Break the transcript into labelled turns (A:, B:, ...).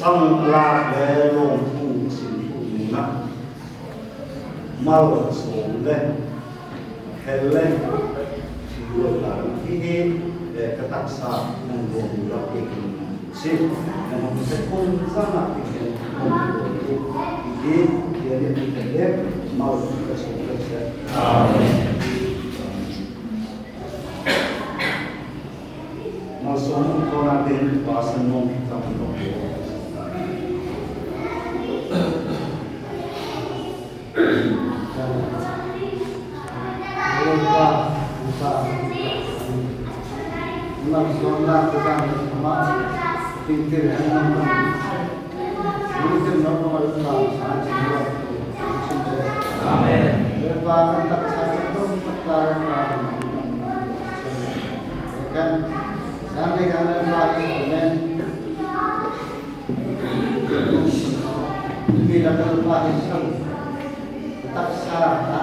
A: sang la le long pu sin pu na mal so le hele lo la hi katak sa ng lo la ikin si na mo se kun sana ikin mo hi dia dia mal so le se amen Masuk ke dalam bahasa nom kita menolak.
B: Sampai kalian lagi dengan bila terlepas itu tak salah